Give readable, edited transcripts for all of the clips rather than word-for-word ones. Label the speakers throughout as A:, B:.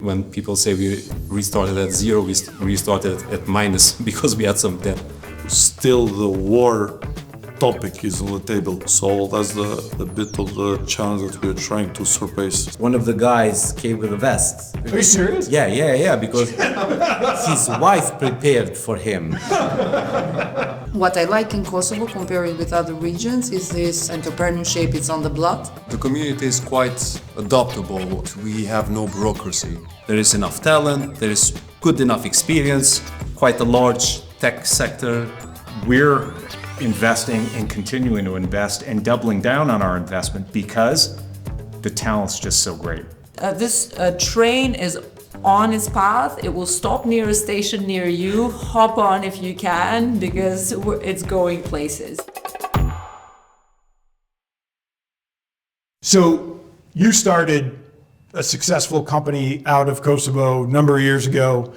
A: When people say we restarted at zero, we restarted at minus because we had some debt.
B: Still the war topic is on the table, so that's the bit of the challenge that we're trying to surpass.
C: One of the guys came with a vest.
D: Are you serious?
C: Yeah, because his wife prepared for him.
E: What I like in Kosovo, comparing with other regions, is this entrepreneurship. It's on the blood.
F: The community is quite adaptable. We have no bureaucracy.
A: There is enough talent, there is good enough experience, quite a large tech sector.
D: We're investing and continuing to invest and doubling down on our investment because the talent's just so great.
G: This train is on its path. It will stop near a station near you. Hop on if you can, because it's going places.
H: So you started a successful company out of Kosovo a number of years ago.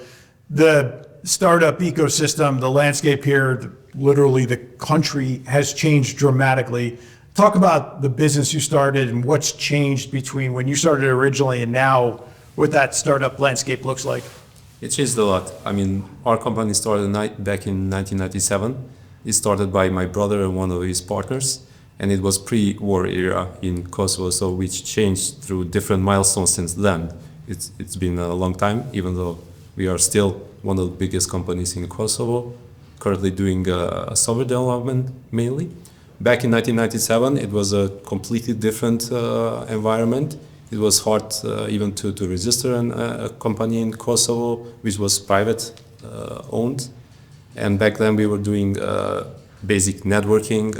H: The startup ecosystem, the landscape here, literally the country has changed dramatically. Talk about the business you started and what's changed between when you started originally and now, what that startup landscape looks like.
A: It changed a lot. I mean, our company started back in 1997. It started by my brother and one of his partners, and it was pre-war era in Kosovo, so which changed through different milestones since then. It's been a long time, even though we are still one of the biggest companies in Kosovo, currently doing software development mainly. Back in 1997, it was a completely different environment. It was hard even to register a company in Kosovo, which was private owned. And back then we were doing basic networking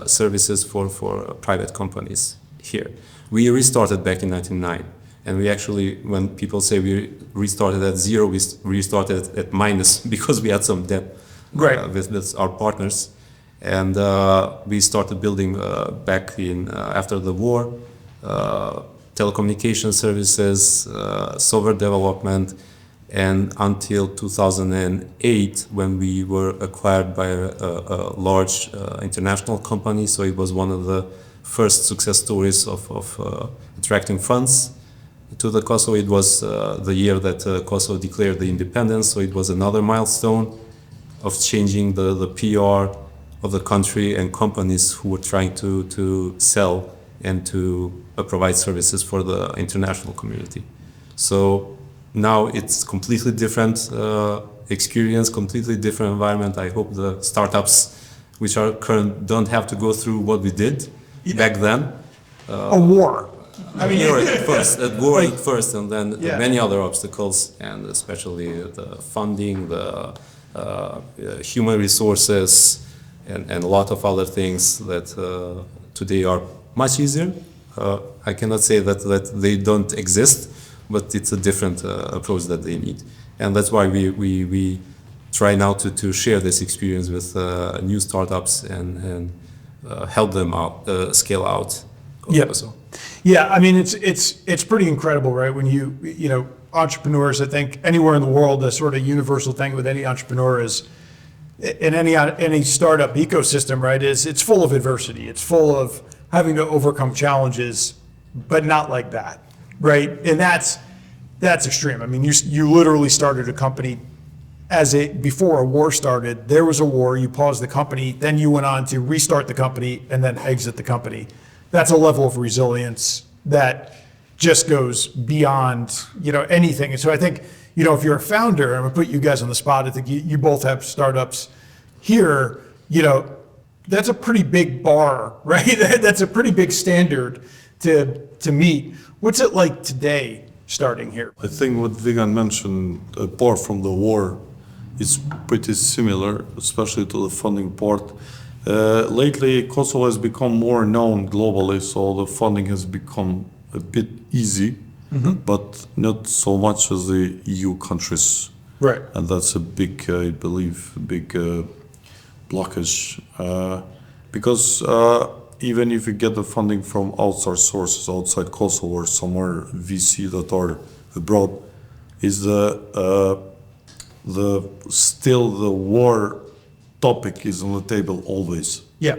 A: services for private companies here. We restarted back in 1999. And we actually, when people say we restarted at zero, we restarted at minus because we had some debt with our partners. And we started building back in after the war, telecommunication services, software development, and until 2008 when we were acquired by a large international company. So it was one of the first success stories of attracting funds to the Kosovo. It was the year that Kosovo declared the independence, so it was another milestone of changing the PR of the country and companies who were trying to sell and to provide services for the international community. So now it's completely different experience, completely different environment. I hope the startups which are current don't have to go through what we did back then.
H: A war.
A: I mean, war at first, and then many other obstacles, and especially the funding, the human resources, and a lot of other things that today are much easier. I cannot say that they don't exist, but it's a different approach that they need. And that's why we try now to share this experience with new startups and help them out, scale out.
H: Yeah, I mean, it's pretty incredible, right? When you know, entrepreneurs, I think anywhere in the world, the sort of universal thing with any entrepreneur is, in any startup ecosystem, right, is it's full of adversity. It's full of having to overcome challenges, but not like that, right? And that's extreme. I mean, you literally started a company before a war started. There was a war, you paused the company, then you went on to restart the company and then exit the company. That's a level of resilience that just goes beyond, you know, anything. And so I think, you know, if you're a founder, I'm gonna put you guys on the spot. I think you both have startups here, you know, that's a pretty big bar, right? That's a pretty big standard to meet. What's it like today starting here?
B: I think what Vigan mentioned, apart from the war, is pretty similar, especially to the funding part. Lately, Kosovo has become more known globally, so the funding has become a bit easy, but not so much as the EU countries.
H: Right.
B: And that's a big, I believe, blockage. Because even if you get the funding from outside sources, outside Kosovo or somewhere, VC that are abroad, is still the war topic is on the table always.
H: Yeah.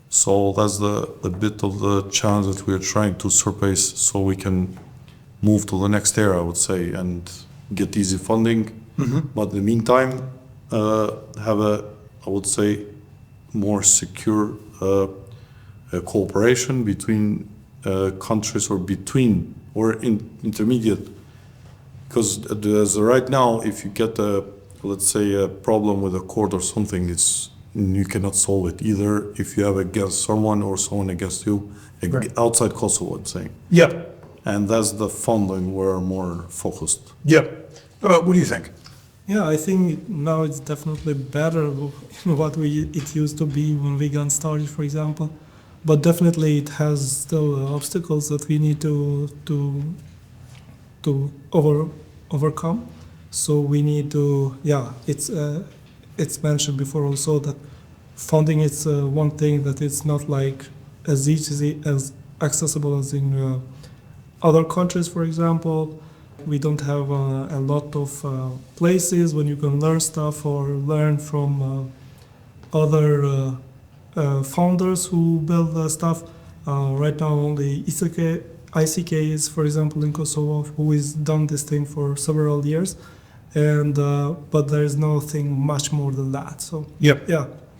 B: So that's the bit of the challenge that we're trying to surpass, so we can move to the next era, I would say, and get easy funding. But in the meantime, have I would say, more secure cooperation between countries or intermediate. Because as right now, if you get let's say a problem with a court or something, you cannot solve it either if you have against someone or someone against you outside Kosovo, I'm saying.
H: Yep.
B: And that's the funding we're more focused.
H: Yep. What do you think?
I: Yeah, I think now it's definitely better than what it used to be when we got started, for example. But definitely it has still obstacles that we need to overcome. So we need to, it's mentioned before also that funding is one thing that it's not like as easy as accessible as in other countries, for example. We don't have a lot of places when you can learn stuff or learn from other founders who build stuff. Right now only ICK is, for example, in Kosovo, who has done this thing for several years. And but there is nothing much more than that. So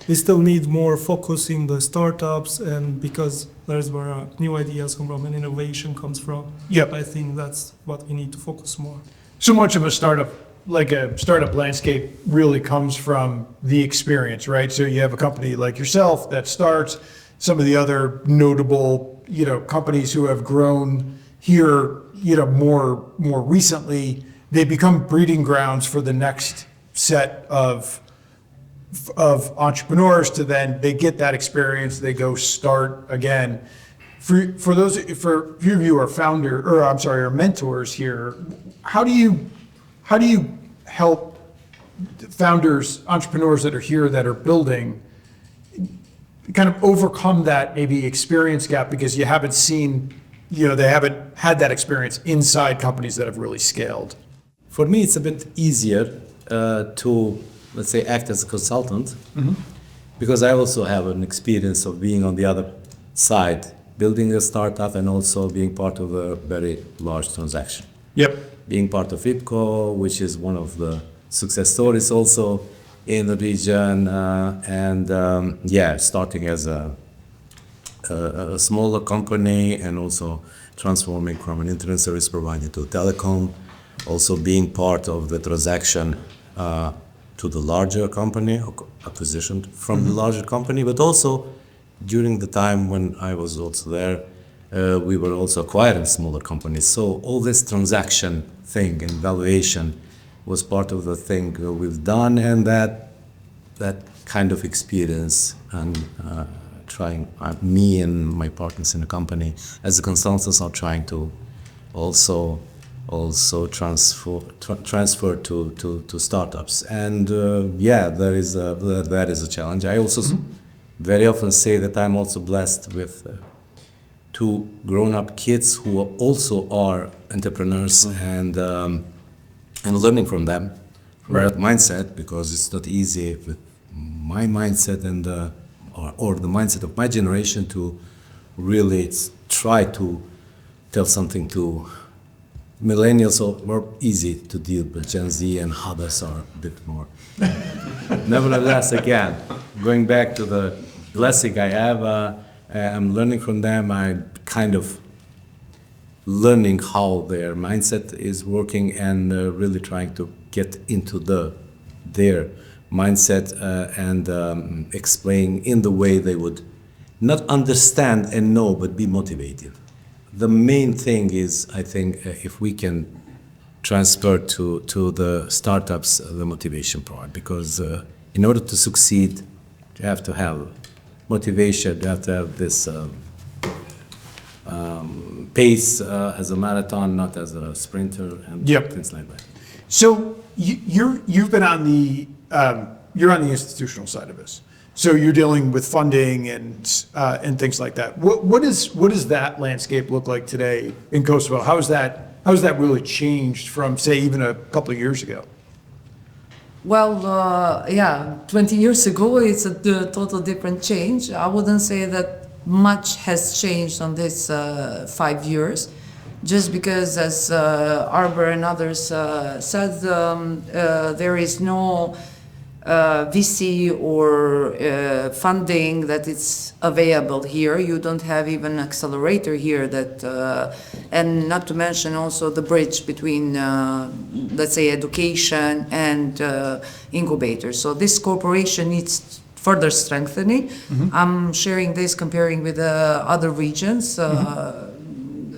I: we still need more focus in the startups, and because there's where new ideas come from and innovation comes from. I think that's what we need to focus more.
H: So much of a startup landscape really comes from the experience, right? So you have a company like yourself that starts, some of the other notable, companies who have grown here, more recently. They become breeding grounds for the next set of entrepreneurs to then they get that experience, they go start again. For you of you are mentors here, how do you help founders, entrepreneurs that are here that are building kind of overcome that maybe experience gap because you haven't seen, they haven't had that experience inside companies that have really scaled?
C: For me, it's a bit easier to, let's say, act as a consultant, because I also have an experience of being on the other side, building a startup and also being part of a very large transaction. Being part of IPCO, which is one of the success stories also in the region, starting as a smaller company and also transforming from an internet service provider to telecom. Also being part of the transaction to the larger company, or acquisition from the larger company, but also during the time when I was also there, we were also acquiring smaller companies. So all this transaction thing and valuation was part of the thing we've done, and that kind of experience and trying, me and my partners in the company as the consultants are trying to also transfer to startups. And that is a challenge. I also very often say that I'm also blessed with two grown-up kids who also are entrepreneurs, and learning from them, from that mindset, because it's not easy with my mindset and or the mindset of my generation to really try to tell something to millennials. Are more easy to deal with. Gen Z and others are a bit more. Nevertheless, again, going back to the blessing I have, I'm learning from them. I'm kind of learning how their mindset is working and really trying to get into their mindset and explain in the way they would not understand and know, but be motivated. The main thing is, I think, if we can transfer to the startups the motivation part, because in order to succeed, you have to have motivation, you have to have this pace as a marathon, not as a sprinter, and things like that.
H: So you've been on the you're on the institutional side of this. So you're dealing with funding and things like that. What does that landscape look like today in Kosovo? How has that really changed from, say, even a couple of years ago?
E: Well, 20 years ago, it's a total different change. I wouldn't say that much has changed on this 5 years. just because, as Arbor and others said, there is no VC or funding that is available here. You don't have even an accelerator here that, and not to mention also the bridge between, let's say, education and incubators. So this cooperation needs further strengthening. I'm sharing this comparing with other regions.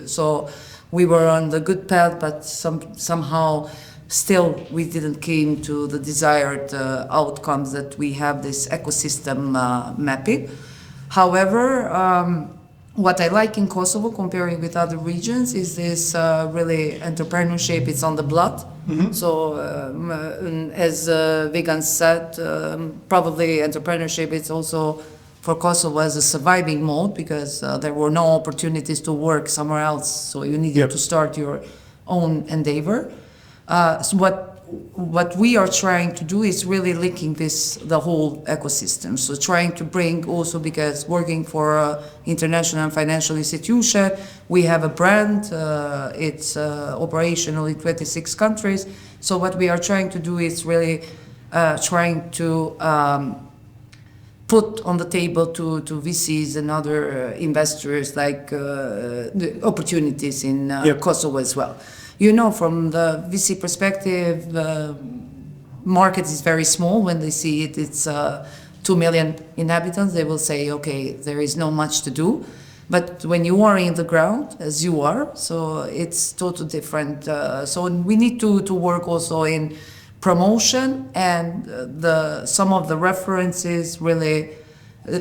E: So we were on the good path, but somehow still we didn't came to the desired outcomes that we have this ecosystem mapping. However, what I like in Kosovo comparing with other regions is this really entrepreneurship, it's on the blood. So as Vegan said, probably entrepreneurship is also for Kosovo as a surviving mode because there were no opportunities to work somewhere else. So you needed to start your own endeavor. So what we are trying to do is really linking the whole ecosystem. So trying to bring also, because working for an international financial institution, we have a brand, it's operational in 26 countries. So what we are trying to do is really trying to put on the table to VCs and other investors like the opportunities in Kosovo as well. You know, from the VC perspective, market is very small. When they see it, it's 2 million inhabitants. They will say, okay, there is not much to do. But when you are in the ground, as you are, so it's totally different. So we need to work also in promotion, and some of the references really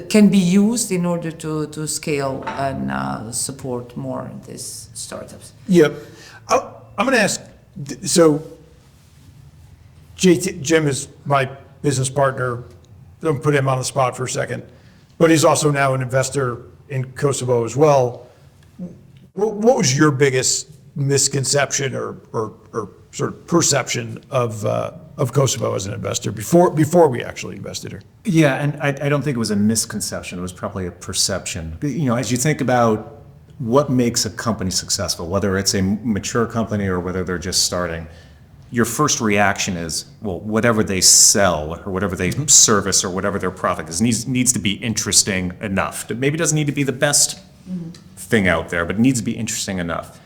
E: can be used in order to scale and support more these startups.
H: Yep. I'm going to ask, so Jim is my business partner. Don't put him on the spot for a second, but he's also now an investor in Kosovo as well. What was your biggest misconception or sort of perception of Kosovo as an investor before we actually invested here?
D: Yeah, and I don't think it was a misconception. It was probably a perception. You know, as you think about what makes a company successful, whether it's a mature company or whether they're just starting, your first reaction is, well, whatever they sell or whatever they service or whatever their product is needs to be interesting enough. It maybe doesn't need to be the best thing out there, but it needs to be interesting enough.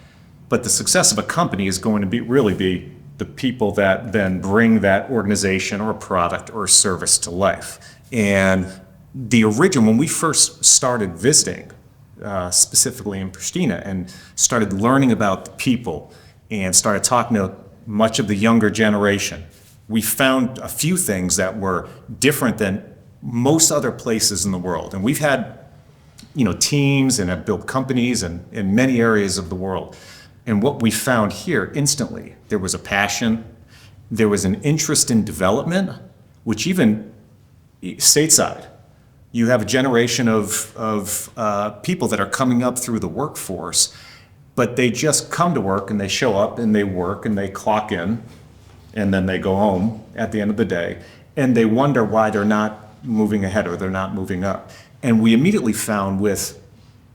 D: But the success of a company is going to really be the people that then bring that organization or product or service to life. And when we first started visiting, specifically in Pristina, and started learning about the people and started talking to much of the younger generation, we found a few things that were different than most other places in the world. And we've had, teams and have built companies in many areas of the world. And what we found here instantly, there was a passion, there was an interest in development, which even stateside, you have a generation of people that are coming up through the workforce, but they just come to work and they show up and they work and they clock in and then they go home at the end of the day and they wonder why they're not moving ahead or they're not moving up. And we immediately found with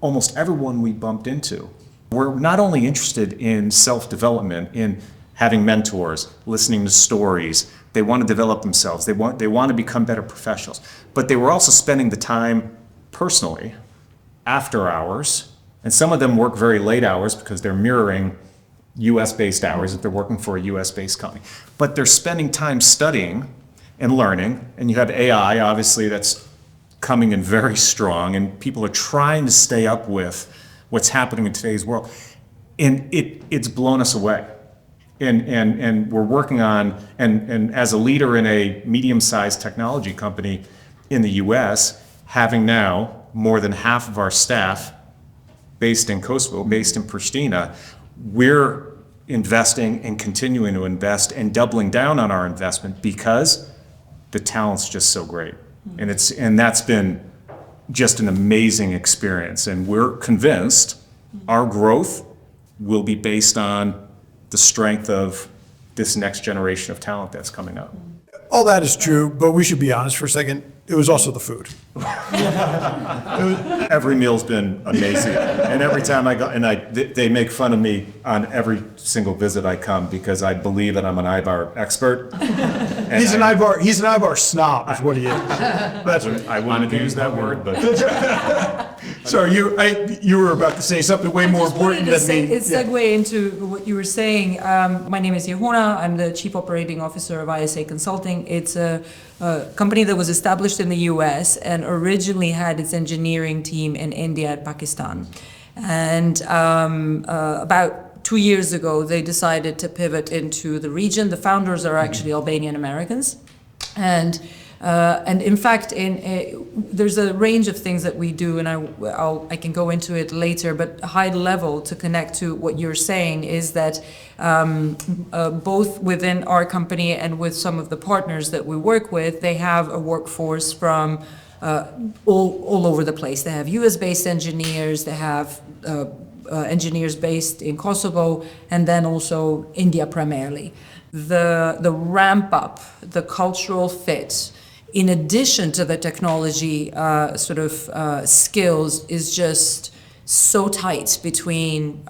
D: almost everyone we bumped into, we're not only interested in self-development, in having mentors, listening to stories. They want to develop themselves. They want to become better professionals. But they were also spending the time personally, after hours, and some of them work very late hours because they're mirroring US-based hours if they're working for a US-based company. But they're spending time studying and learning, and you have AI, obviously, that's coming in very strong, and people are trying to stay up with what's happening in today's world. And it's blown us away. And we're working on, and as a leader in a medium-sized technology company in the US, having now more than half of our staff based in Kosovo, based in Pristina, we're investing and continuing to invest and doubling down on our investment because the talent's just so great. And that's been just an amazing experience. And we're convinced our growth will be based on the strength of this next generation of talent that's coming up.
H: All that is true, but we should be honest for a second. it was also the food.
D: Every meal's been amazing, and every time I go, and they make fun of me on every single visit I come because I believe that I'm an Ibar expert.
H: He's an Ibar snob, is what he is. That's what.
D: I wouldn't use that word, but
H: So you were about to say something way more important than me.
G: It's segue into what you were saying. My name is Yehona. I'm the Chief Operating Officer of ISA Consulting. It's a company that was established in the US and originally had its engineering team in India and Pakistan. And about 2 years ago, they decided to pivot into the region. The founders are actually Albanian Americans. And in fact, there's a range of things that we do, and I can go into it later, but high level to connect to what you're saying is that both within our company and with some of the partners that we work with, they have a workforce from all over the place. They have US-based engineers, they have engineers based in Kosovo, and then also India primarily. The ramp up, the cultural fit, in addition to the technology skills, is just so tight between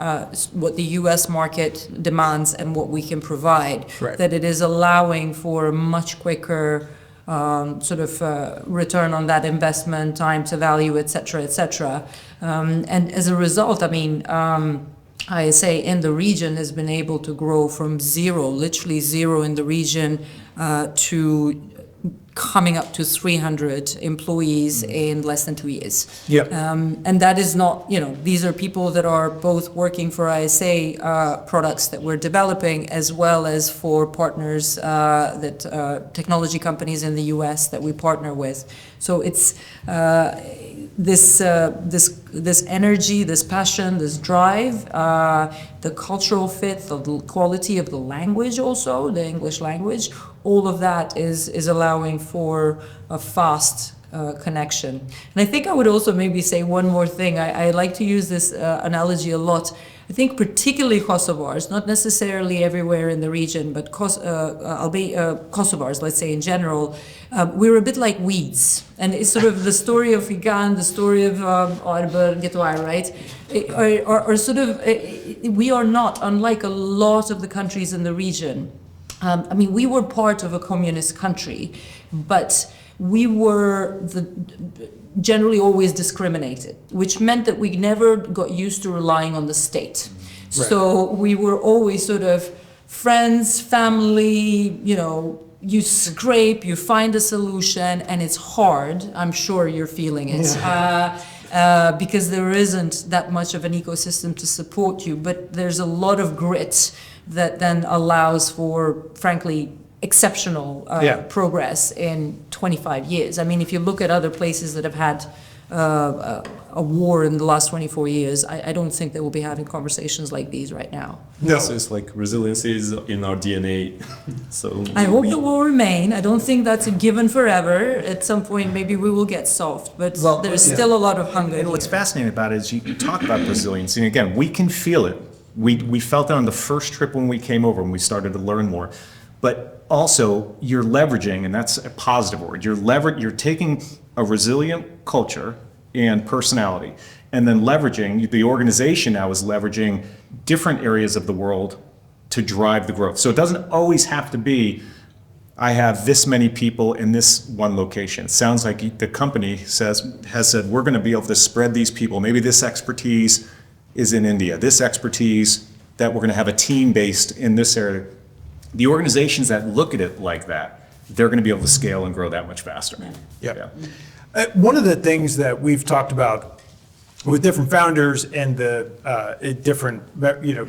G: what the US market demands and what we can provide, that it is allowing for a much quicker return on that investment, time to value, et cetera, et cetera. And as a result, I mean, ISA in the region has been able to grow from zero, literally zero in the region, to coming up to 300 employees in less than 2 years.
H: Yeah.
G: And that is not, these are people that are both working for ISA products that we're developing, as well as for partners technology companies in the US that we partner with. So it's this energy, this passion, this drive, the cultural fit, the quality of the language also, the English language, all of that is allowing for a fast connection. And I think I would also maybe say one more thing. I like to use this analogy a lot. I think particularly Kosovars, not necessarily everywhere in the region, but Kosovars, let's say in general, we're a bit like weeds. And it's sort of the story of Igan, the story of Arber, Getoir, right? We are not, unlike a lot of the countries in the region. I mean, we were part of a communist country, but we were generally always discriminated, which meant that we never got used to relying on the state. Right. So we were always sort of friends, family, you scrape, you find a solution, and it's hard. I'm sure you're feeling it. Yeah. Because there isn't that much of an ecosystem to support you, but there's a lot of grit that then allows for, frankly, exceptional progress in 25 years. I mean, if you look at other places that have had a war in the last 24 years, I don't think they will be having conversations like these right now.
H: No.
A: So it's like resiliency is in our DNA. So
G: I hope it will remain. I don't think that's a given forever. At some point, maybe we will get soft, but there's still a lot of hunger.
D: And what's fascinating about it is you talk about resilience, and again, we can feel it. We felt it on the first trip when we came over, when we started to learn more. But also, you're leveraging, and that's a positive word, you're taking a resilient culture and personality, and then leveraging, the organization now is leveraging different areas of the world to drive the growth. So it doesn't always have to be, I have this many people in this one location. It sounds like the company has said, we're going to be able to spread these people. Maybe this expertise is in India, this expertise that we're going to have a team based in this area. The organizations that look at it like that, they're going to be able to scale and grow that much faster.
H: Yeah. One of the things that we've talked about with different founders and the different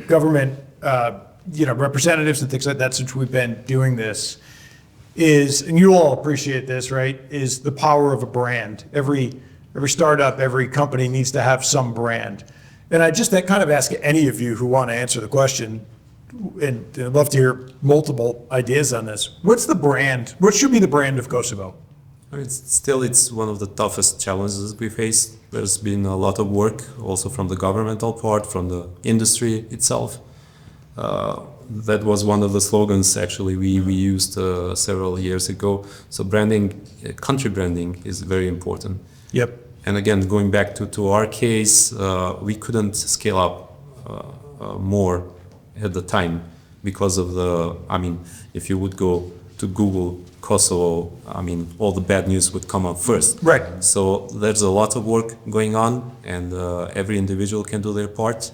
H: government representatives and things like that since we've been doing this is, and you all appreciate this, right, is the power of a brand. Every startup, every company needs to have some brand. And I just kind of ask any of you who want to answer the question, and I'd love to hear multiple ideas on this. What's the brand? What should be the brand of Kosovo?
A: It's one of the toughest challenges we face. There's been a lot of work also from the governmental part, from the industry itself. that was one of the slogans actually we used several years ago. So branding, country branding is very important.
H: Yep.
A: And again, going back to our case, we couldn't scale up more at the time because of if you would go to Google Kosovo, all the bad news would come up first.
H: Right.
A: So there's a lot of work going on, and every individual can do their part.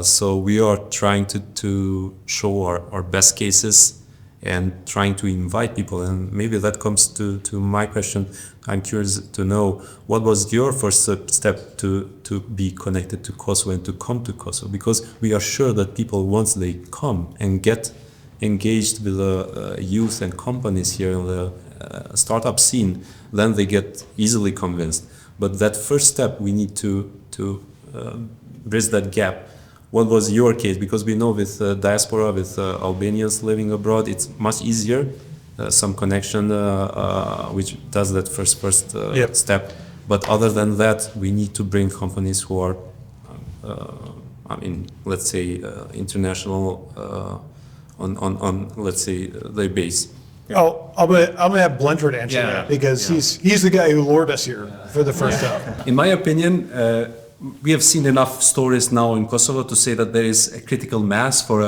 A: So we are trying to show our best cases and trying to invite people. And maybe that comes to my question. I'm curious to know, what was your first step to be connected to Kosovo and to come to Kosovo? Because we are sure that people, once they come and get engaged with the youth and companies here in the startup scene, then they get easily convinced. But that first step, we need to bridge that gap. What was your case? Because we know with diaspora, with Albanians living abroad, it's much easier. Some connection which does that first
H: Yep.
A: step. But other than that, we need to bring companies who are, let's say, international on let's say their base.
H: Oh, I'm gonna have Blendred answer
J: Yeah.
H: that because he's the guy who lured us here for the first time.
J: In my opinion, we have seen enough stories now in Kosovo to say that there is a critical mass for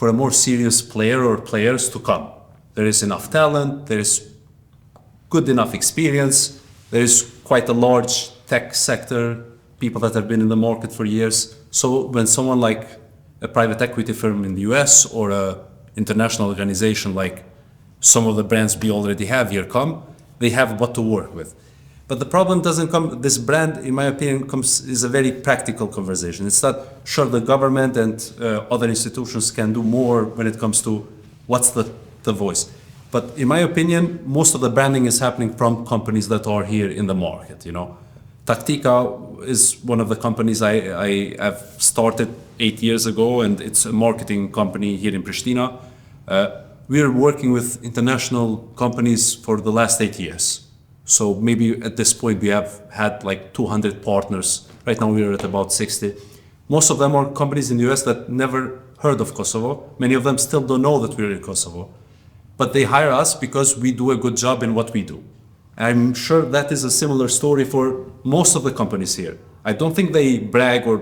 J: a more serious player or players to come. There is enough talent, there is good enough experience, there is quite a large tech sector, people that have been in the market for years. So when someone like a private equity firm in the US or a international organization like some of the brands we already have here come, they have what to work with. But the problem doesn't come, this brand, in my opinion, is a very practical conversation. It's not, sure, the government and other institutions can do more when it comes to what's the voice. But in my opinion, most of the branding is happening from companies that are here in the market, Taktika is one of the companies I have started 8 years ago, and it's a marketing company here in Pristina. We are working with international companies for the last 8 years. So maybe at this point we have had like 200 partners. Right now we are at about 60. Most of them are companies in the US that never heard of Kosovo. Many of them still don't know that we're in Kosovo. But they hire us because we do a good job in what we do. I'm sure that is a similar story for most of the companies here. I don't think they brag or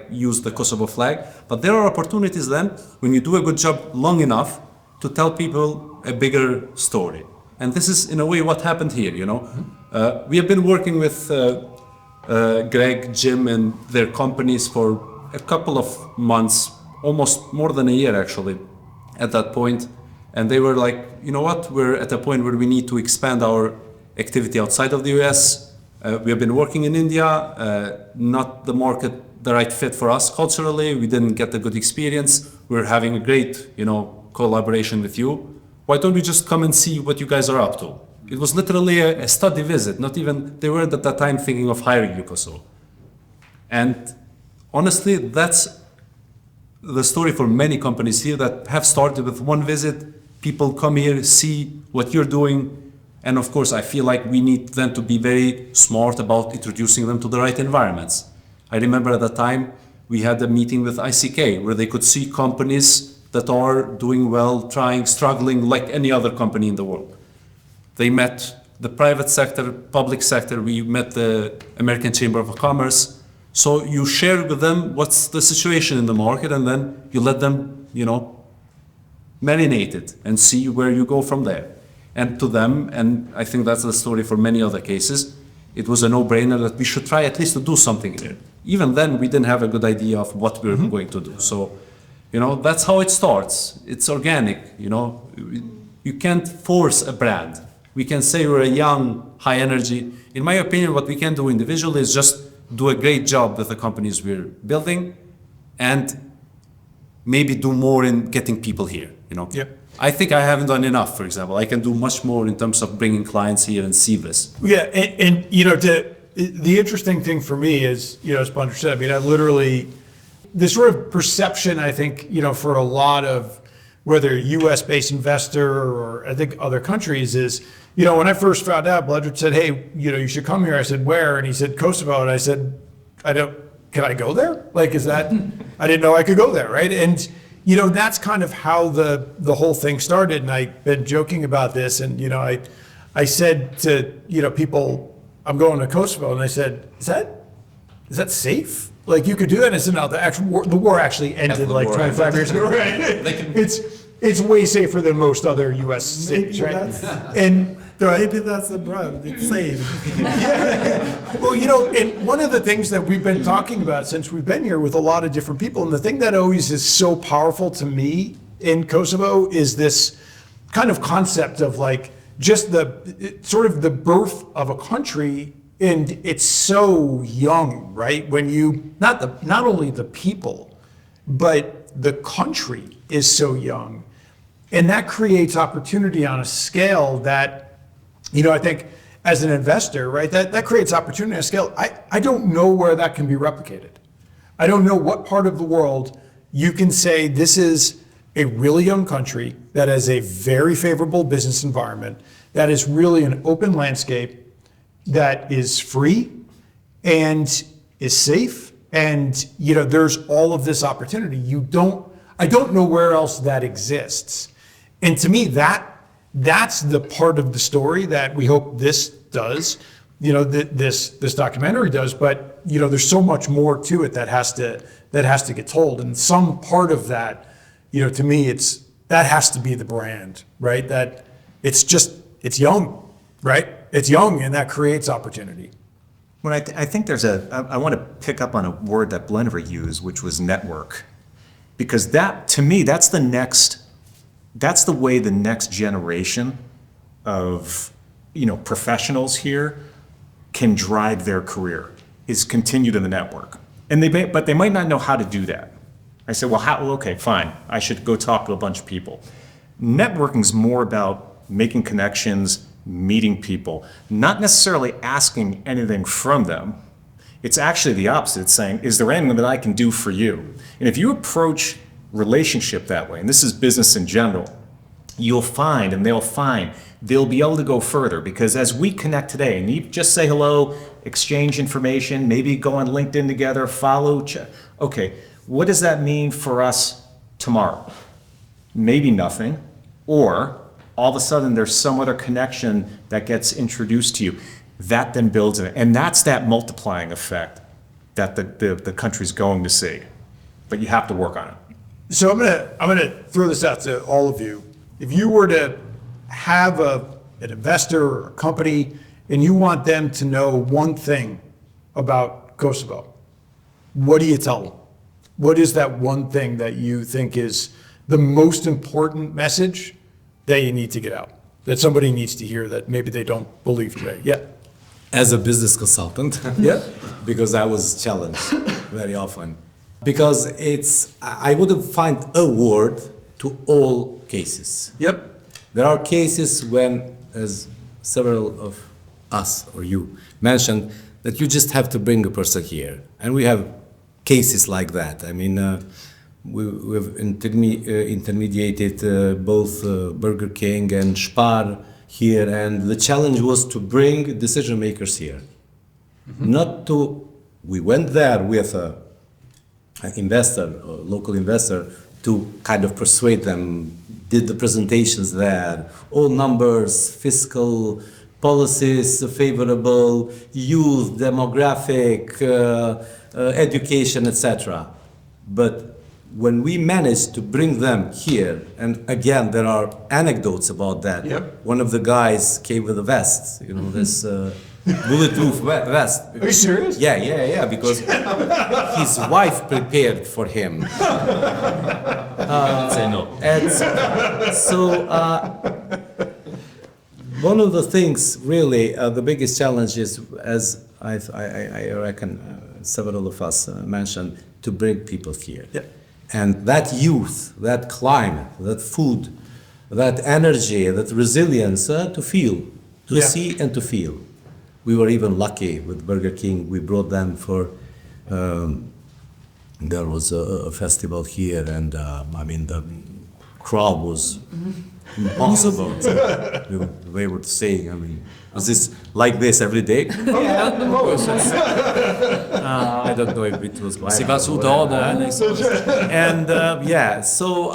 J: use the Kosovo flag, but there are opportunities then when you do a good job long enough to tell people a bigger story. And this is, in a way, what happened here, We have been working with Greg, Jim, and their companies for a couple of months, almost more than a year, actually, at that point. And they were like, you know what, we're at a point where we need to expand our activity outside of the US. We have been working in India, not the market, the right fit for us culturally. We didn't get a good experience. We're having a great, collaboration with you. Why don't we just come and see what you guys are up to? It was literally a study visit, not even, they weren't at that time thinking of hiring you, Kosovo. And honestly, that's the story for many companies here that have started with one visit. People come here, see what you're doing. And of course, I feel like we need them to be very smart about introducing them to the right environments. I remember at the time, we had a meeting with ICK where they could see companies that are doing well, struggling like any other company in the world. They met the private sector, public sector, we met the American Chamber of Commerce. So you share with them what's the situation in the market, and then you let them, marinate it and see where you go from there. And to them, and I think that's the story for many other cases, it was a no-brainer that we should try at least to do something here. Even then, we didn't have a good idea of what we were going to do. So, that's how it starts. It's organic, You can't force a brand. We can say we're a young, high energy. In my opinion, what we can do individually is just do a great job with the companies we're building and maybe do more in getting people here,
H: Yep.
J: I think I haven't done enough, for example. I can do much more in terms of bringing clients here and see this.
H: Yeah, and the interesting thing for me is, as Bandar said, I literally, the sort of perception, I think, for a lot of, whether US-based investor or I think other countries is, when I first found out, Bledred said, hey, you should come here. I said, where? And he said, Kosovo. And I said, can I go there? Is that, I didn't know I could go there, right? And, that's kind of how the whole thing started. And I've been joking about this. And, I said to, people, I'm going to Kosovo. And I said, is that safe? Like, you could do that? And I said, no, the war actually ended like 25 years ago. Right? It's way safer than most other U.S. cities, right? And
I: Maybe that's the brand. It's safe.
H: well, and one of the things that we've been talking about since we've been here with a lot of different people, and the thing that always is so powerful to me in Kosovo is this kind of concept of like just sort of the birth of a country, and it's so young, right? When you not only the people, but the country is so young. And that creates opportunity on a scale that, I think as an investor, right, that creates opportunity on a scale. I don't know where that can be replicated. I don't know what part of the world you can say this is a really young country that has a very favorable business environment, that is really an open landscape, that is free and is safe. And, there's all of this opportunity. I don't know where else that exists. And to me, that's the part of the story that we hope this does, this documentary does. But there's so much more to it that has to get told. And some part of that, to me, that has to be the brand, right? That it's young, right? It's young, and that creates opportunity.
D: When I think I want to pick up on a word that Blenver used, which was network, because that, to me, that's the way the next generation of, professionals here can drive their career, is continue to the network. And but they might not know how to do that. I said, well, okay, fine. I should go talk to a bunch of people. Networking is more about making connections, meeting people, not necessarily asking anything from them. It's actually the opposite. It's saying, is there anything that I can do for you? And if you approach relationship that way, and this is business in general, you'll find, and they'll find, they'll be able to go further. Because as we connect today, and you just say hello, exchange information, maybe go on LinkedIn together, follow, okay, what does that mean for us tomorrow? Maybe nothing, or all of a sudden there's some other connection that gets introduced to you. That then builds it, and that's that multiplying effect that the country's going to see. But you have to work on it.
H: So I'm gonna throw this out to all of you. If you were to have an investor or a company and you want them to know one thing about Kosovo, what do you tell them? What is that one thing that you think is the most important message that you need to get out, that somebody needs to hear that maybe they don't believe today? Yeah.
C: As a business consultant,
H: Yeah.
C: because I was challenged very often. Because I wouldn't find a word to all cases.
H: Yep.
C: There are cases when, as several of us or you mentioned, that you just have to bring a person here. And we have cases like that. I mean, we've intermediated both Burger King and Spar here, and the challenge was to bring decision makers here. Mm-hmm. We went there with an investor, a local investor, to kind of persuade them, did the presentations there, all numbers, fiscal policies favorable, youth, demographic, education, etc. But when we managed to bring them here, and again, there are anecdotes about that.
H: Yep.
C: One of the guys came with a vest, this bulletproof vest.
H: Are you serious?
C: Yeah, because his wife prepared for him.
J: Say no.
C: And so, one of the things, really, the biggest challenge is, as I reckon several of us mentioned, to bring people here.
H: Yeah.
C: And that youth, that climate, that food, that energy, that resilience, to feel, to see and to feel. We were even lucky with Burger King. We brought them for, there was a festival here, and the crowd was impossible. The way we're saying, I mean, is this like this every day? I don't know if it was
J: Si va sul dopo.
C: And yeah, so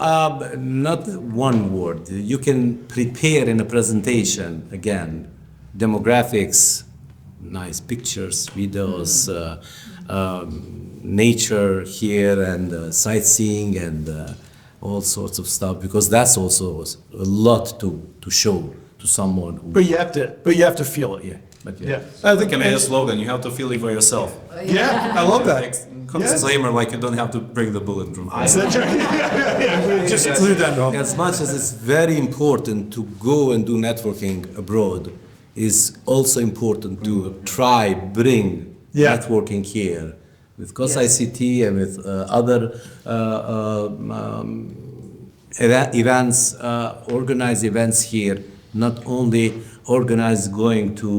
C: not one word. You can prepare in a presentation, again, demographics, nice pictures, videos, nature here, and sightseeing, and all sorts of stuff, because that's also a lot to show to someone who,
H: But you have to feel it.
C: yeah, but
H: Yeah.
A: I think I made a slogan. You have to feel it for yourself.
H: Yeah, I love that.
A: Disclaimer, like you don't have to bring the bulletproof.
H: Just include that.
C: as much as it's very important to go and do networking abroad, is also important to try bring
H: Yeah.
C: networking here with Kosovo ICT and with other events, organize events here, not only organize going to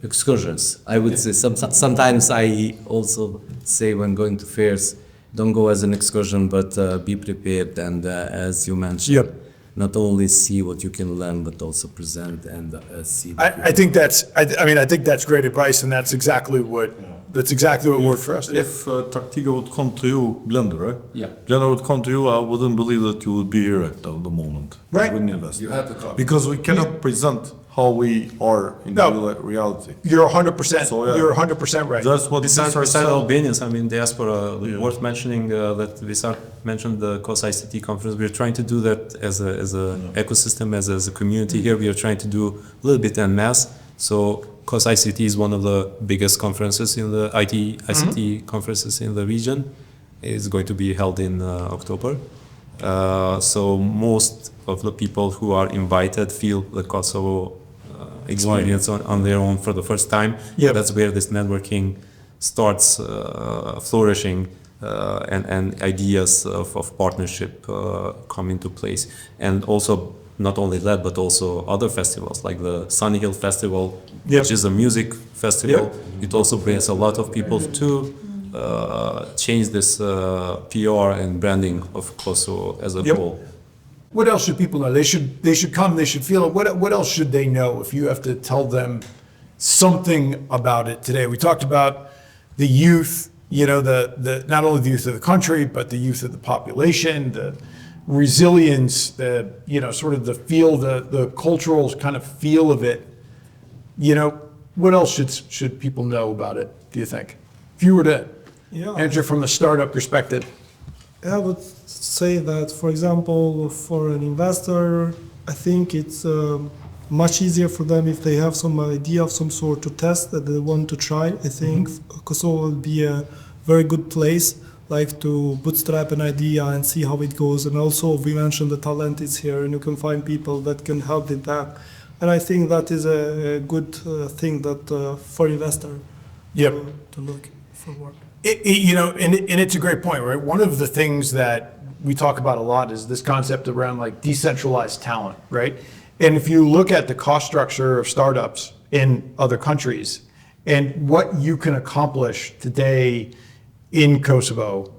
C: excursions. I would say sometimes I also say when going to fairs, don't go as an excursion, but be prepared, and as you mentioned,
H: Yep.
C: not only see what you can learn, but also present and see.
H: I think that's great advice, and that's exactly what worked for us.
B: If Tartiga would come to you, Blender, right?
J: Yeah.
B: Blender would come to you, I wouldn't believe that you would be here at the moment.
H: Right.
B: You wouldn't invest.
F: You have to come.
B: Because we cannot present how we are in
H: No.
B: reality.
H: You're 100%.
B: So, yeah.
H: You're 100% right.
B: That's what
A: Besides
B: makes ourselves-
A: Albanians, I mean, diaspora, worth mentioning that Visar mentioned the Kosovo ICT conference. We're trying to do that as a ecosystem, as a community here. We are trying to do a little bit en masse. So Kosovo ICT is one of the biggest conferences in the ICT conferences in the region. It's going to be held in October. So most of the people who are invited feel the Kosovo experience on their own for the first time.
H: Yep.
A: That's where this networking starts flourishing, and ideas of partnership come into place. And also not only that, but also other festivals like the Sunny Hill Festival,
H: Yep.
A: which is a music festival.
H: Yep.
A: It also brings a lot of people to change this PR and branding of Kosovo as a
H: Yep.
A: whole.
H: What else should people know? They should come. They should feel it. What else should they know if you have to tell them something about it today? We talked about the youth. You know, the not only the youth of the country, but the youth of the population, the resilience, the sort of the feel, the cultural kind of feel of it. You know, what else should people know about it? Do you think? If you were to answer from the startup perspective.
I: I would say that, for example, for an investor, I think it's much easier for them if they have some idea of some sort to test that they want to try. I think Kosovo will be a very good place, like to bootstrap an idea and see how it goes. And also, we mentioned the talent is here, and you can find people that can help with that. And I think that is a good thing that for investor to look forward.
H: And it's a great point, right? One of the things that we talk about a lot is this concept around like decentralized talent, right? And if you look at the cost structure of startups in other countries and what you can accomplish today in Kosovo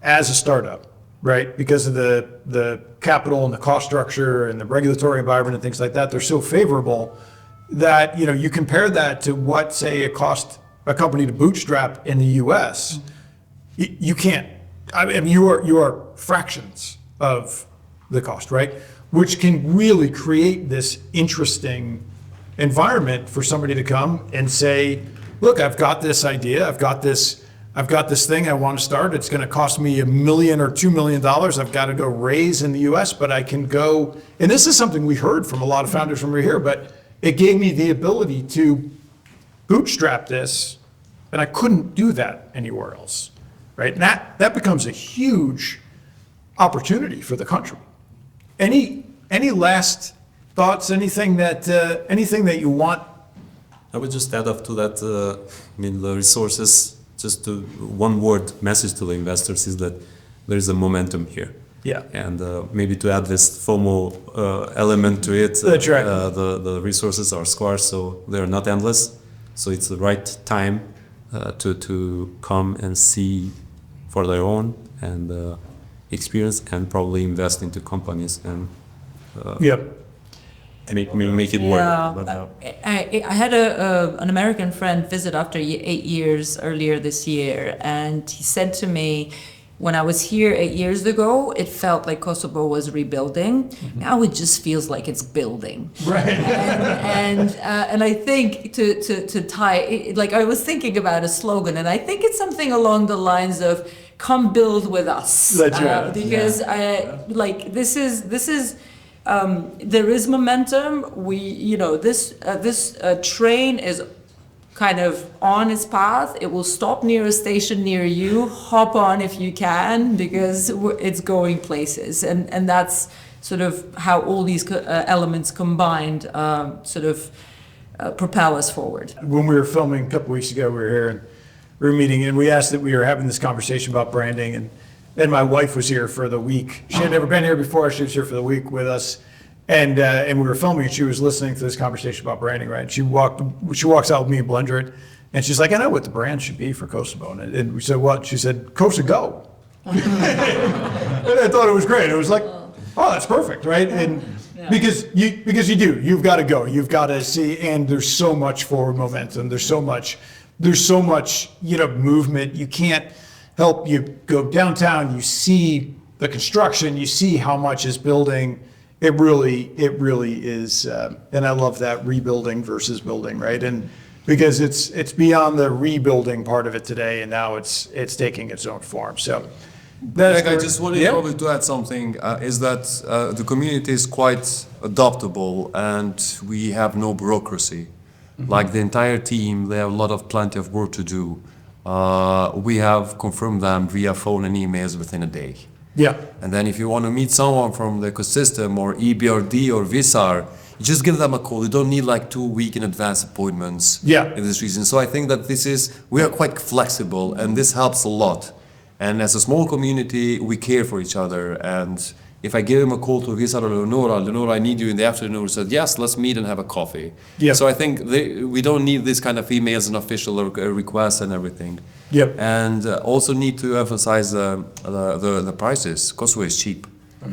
H: as a startup, right? Because of the capital and the cost structure and the regulatory environment and things like that, they're so favorable that, you compare that to what, say, it cost a company to bootstrap in the U.S., you can't. I mean, you are fractions of the cost, right? Which can really create this interesting environment for somebody to come and say, "Look, I've got this idea. I've got this thing I want to start. It's going to cost me $1 million or $2 million. I've got to go raise in the U.S., but I can go." And this is something we heard from a lot of founders from here, but it gave me the ability to bootstrap this, and I couldn't do that anywhere else, right? And that becomes a huge opportunity for the country. Any last thoughts? Anything that you want?
A: I would just add up to that. The resources. Just one word message to the investors is that there is a momentum here.
H: Yeah.
A: And maybe to add this FOMO element to it,
H: That's right.
A: The resources are scarce, so they're not endless. So it's the right time to come and see for their own and experience, and probably invest into companies and
H: Yep.
A: make it work.
G: Yeah,
A: But,
G: I had an American friend visit after 8 years earlier this year, and he said to me, when I was here 8 years ago, it felt like Kosovo was rebuilding. Now it just feels like it's building.
H: Right.
G: And I think to tie, like I was thinking about a slogan, and I think it's something along the lines of "Come build with us."
H: That's right.
G: Because like this is. There is momentum. This train is kind of on its path. It will stop near a station near you. Hop on if you can, because it's going places, and that's sort of how all these elements combined propel us forward.
H: When we were filming a couple weeks ago, we were here and we were meeting, and we asked that we were having this conversation about branding, and my wife was here for the week. She had never been here before. She was here for the week with us, and we were filming, and she was listening to this conversation about branding, right? She walks out with me and Blender, and she's like, I know what the brand should be for Kosovo. And we said, what? She said, Kosovo. And I thought it was great. It was like, oh, that's perfect, right? And because you've got to go. You've got to see, and there's so much forward momentum. There's so much, movement. You can't help. You go downtown, you see the construction, you see how much is building. It really is, and I love that rebuilding versus building, right? And because it's beyond the rebuilding part of it today, and now it's taking its own form. So that's
F: I just wanted probably to add something, is that the community is quite adaptable and we have no bureaucracy. Like the entire team, they have plenty of work to do. We have confirmed them via phone and emails within a day.
H: Yeah.
F: And then if you want to meet someone from the ecosystem or EBRD or VISAR, you just give them a call. You don't need like 2 week in advance appointments.
H: Yeah.
F: In this reason. So I think that we are quite flexible, and this helps a lot. And as a small community, we care for each other. And if I give him a call to Visar or Leonora, I need you in the afternoon, said, yes, let's meet and have a coffee.
H: Yeah.
F: So I think we don't need this kind of emails and official requests and everything.
H: Yep.
F: And also need to emphasize the prices. Kosovo is cheap.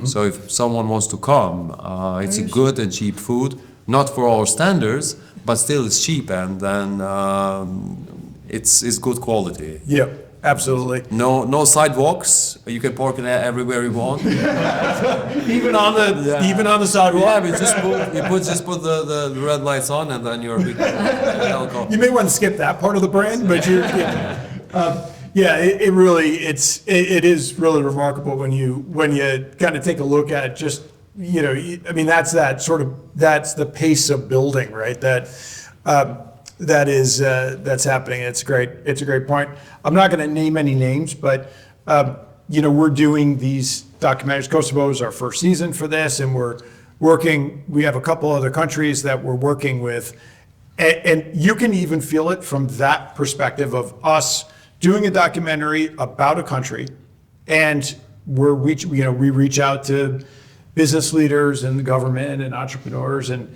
F: So if someone wants to come, it's a good and cheap food, not for our standards, but still it's cheap, and then it's good quality.
H: Yep. Absolutely.
F: No sidewalks. You can park it everywhere you want.
H: Even on the sidewalk.
F: Yeah, but just put the red lights on, and then you're good.
H: You may want to skip that part of the brand, but you're. It really is really remarkable when you kind of take a look at it. Just that's the pace of building, right? That's happening. It's great. It's a great point. I'm not going to name any names, but we're doing these documentaries. Kosovo is our first season for this, and we're working. We have a couple other countries that we're working with, and you can even feel it from that perspective of us doing a documentary about a country, and we reach out to business leaders and the government and entrepreneurs and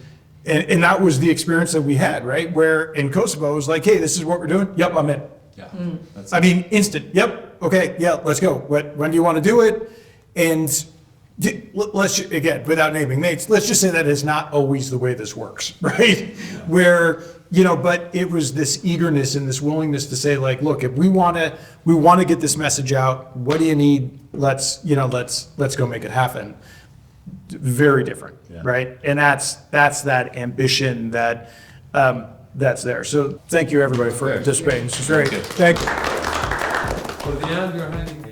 H: that was the experience that we had, right? Where in Kosovo, it was like, hey, this is what we're doing. Yep, I'm in. Yeah. Instant. Yep. Okay. Yeah, let's go. When do you want to do it? And let's, again, without naming names, let's just say that is not always the way this works, right? Yeah. Where, but it was this eagerness and this willingness to say, like, look, if we want to get this message out, what do you need? Let's go make it happen. Very different, right? And that's that ambition that's there. So thank you everybody for participating. This is great. Thank you.
F: For the end, you're handing